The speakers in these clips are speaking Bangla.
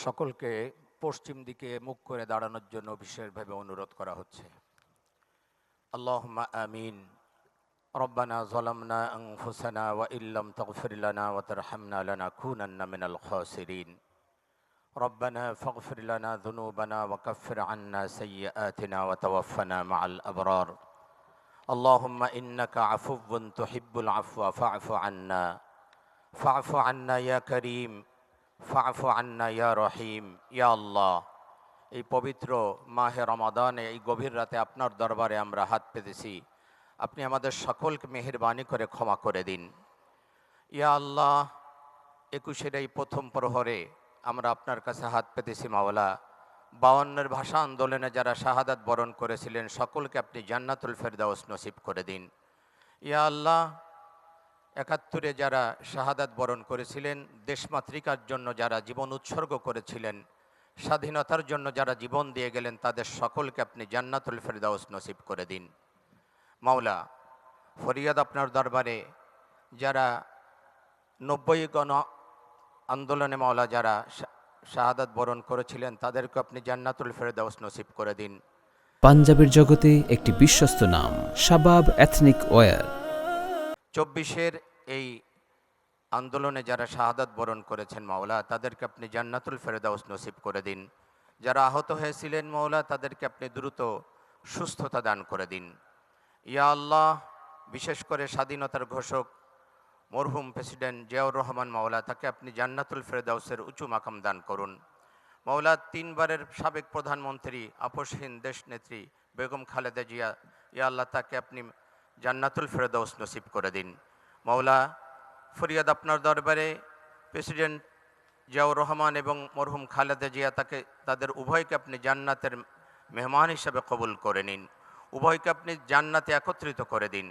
সকলকে পশ্চিম দিকে মুখ করে দাঁড়ানোর জন্য বিশেষভাবে অনুরোধ করা হচ্ছে। আল্লাহুম্মা আমিন। রব্বানা যালামনা আনফুসানা ওয়া ইল্লাম তাগফির লানা ওয়া তারহামনা লানাকুনান্না মিনাল খাসিরিন। রব্বানা ফাগফির লানা যুনুবানা ওয়া কাফির আন্না সাইয়্যাতিনা ওয়া তাওয়াফানা মাআল আবরার। আল্লাহুম্মা ইন্নাকা আফুউন তুহিব্বুল আফওয়া ফা'ফু আন্না। ফা'ফু আন্না ইয়া কারীম, ফা'ফু আন্না ইয়া রহিম। ইয়া আল্লাহ, এই পবিত্র মাহে রমাদানে এই গভীর রাতে আপনার দরবারে আমরা হাত পেতেছি, আপনি আমাদের সকলকে মেহেরবানি করে ক্ষমা করে দিন। ইয়া আল্লাহ, 21-এর এই প্রথম প্রহরে আমরা আপনার কাছে হাত পেতেছি মাওলা। 52-এর ভাষা আন্দোলনে যারা শাহাদাত বরণ করেছিলেন সকলকে আপনি জান্নাতুল ফেরদাউস নসিব করে দিন। ইয়া আল্লাহ, 71-এ যারা শাহাদাত বরণ করেছিলেন, দেশমাতৃকার জন্য যারা জীবন উৎসর্গ করেছিলেন, স্বাধীনতার জন্য যারা জীবন দিয়ে গেলেন, তাদের সকলকে আপনি জান্নাতুল ফেরদাউস নসিব করে দিন। মাওলা, ফরিয়াদ আপনার দরবারে যারা 90 গণ আন্দোলনে মাওলা যারা শাহাদাত বরণ করেছিলেন, তাদেরকে আপনি জান্নাতুল ফেরদাউস নসিব করে দিন। পাঞ্জাবের জগতে একটি বিশ্বস্ত নাম, শাবাব এথনিক ওয়্যার। 24-এর এই আন্দোলনে যারা শাহাদাত বরণ করেছেন মাওলা, তাদেরকে আপনি জান্নাতুল ফেরদাউস নসিব করে দিন। যারা আহত হয়েছিলেন মাওলা, তাদেরকে আপনি দ্রুত সুস্থতা দান করে দিন। ইয়া আল্লাহ, বিশেষ করে স্বাধীনতার ঘোষক মরহুম প্রেসিডেন্ট জিয়াউর রহমান মাওলা, তাকে আপনি জান্নাতুল ফেরদাউসের উঁচু মাকাম দান করুন। মাওলা, 3বারের সাবেক প্রধানমন্ত্রী আপসহীন দেশনেত্রী বেগম খালেদা জিয়া, ইয়া আল্লাহ, তাকে আপনি জান্নাতুল ফেরদাউস নসিব করে দিন। মাওলা, ফরিয়াদ আপনার দরবারে প্রেসিডেন্ট জিয়াউর রহমান এবং মরহুম খালেদা জিয়া, তাদের উভয়কে আপনি জান্নাতের মেহমান হিসাবে কবুল করে নিন। উভয়কে আপনি জান্নাতে একত্রিত করে দিন।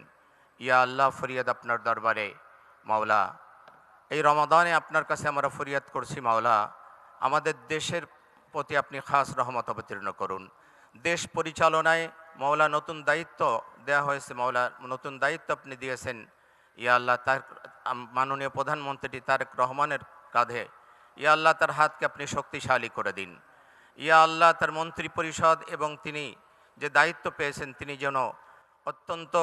ইয়া আল্লাহ, ফরিয়াদ আপনার দরবারে মাওলা, এই রমাদানে আপনার কাছে আমরা ফরিয়াদ করছি মাওলা, আমাদের দেশের প্রতি আপনি খাস রহমত অবতীর্ণ করুন। দেশ পরিচালনায় মাওলা নতুন দায়িত্ব দেয়া হয়েছে মাওলা, নতুন দায়িত্ব আপনি দিয়েছেন। ইয়া আল্লাহ, তার মাননীয় প্রধানমন্ত্রী তারেক রহমানের কাঁধে, ইয়া আল্লাহ, তার হাতকে আপনি শক্তিশালী করে দিন। ইয়া আল্লাহ, তার মন্ত্রী পরিষদ এবং তিনি যে দায়িত্ব পেয়েছেন, তিনি যেন অত্যন্ত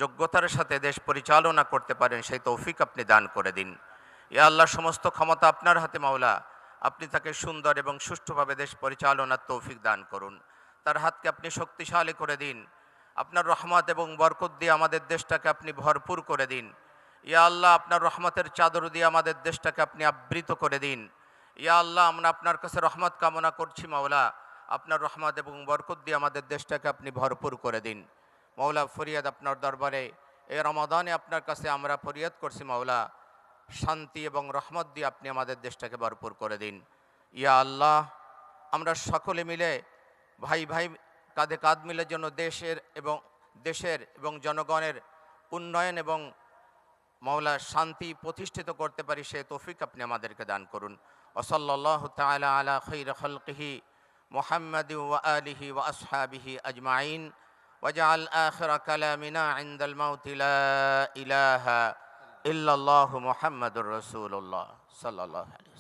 যোগ্যতার সাথে দেশ পরিচালনা করতে পারেন, সেই তৌফিক আপনি দান করে দিন। ইয়া আল্লাহ, সমস্ত ক্ষমতা আপনার হাতে মাওলা, আপনি তাকে সুন্দর এবং সুষ্ঠুভাবে দেশ পরিচালনার তৌফিক দান করুন। তার হাতকে আপনি শক্তিশালী করে দিন। আপনার রহমত এবং বরকত দিয়ে আমাদের দেশটাকে আপনি ভরপুর করে দিন। ইয়া আল্লাহ, আপনার রহমতের চাদর দিয়ে আমাদের দেশটাকে আপনি আবৃত করে দিন। ইয়া আল্লাহ, আমরা আপনার কাছে রহমত কামনা করছি মাওলা, আপনার রহমত এবং বরকত দিয়ে আমাদের দেশটাকে আপনি ভরপুর করে দিন। মাওলা, ফরিয়াদ আপনার দরবারে এই রমাদানে আপনার কাছে আমরা ফরিয়াদ করছি মাওলা, শান্তি এবং রহমত দিয়ে আপনি আমাদের দেশটাকে ভরপুর করে দিন। ইয়া আল্লাহ, আমরা সকলে মিলে ভাই ভাই কাঁধে কাঁধ মিলে যেন দেশের এবং জনগণের উন্নয়ন এবং মাওলা শান্তি প্রতিষ্ঠিত করতে পারি, সে তৌফিক আপনি আমাদেরকে দান করুন। ওয়াসাল্লাল্লাহু তাআলা আলা খায়রি খালকিহি মুহাম্মাদি ওয়া আলিহি ওয়া আসহাবিহি আজমাইন। ওয়াজআল আখিরা কালামিনা ইনদাল মাউতি লা ইলাহা ইল্লাল্লাহু মুহাম্মাদুর রাসূলুল্লাহ সাল্লাল্লাহু আলাইহি।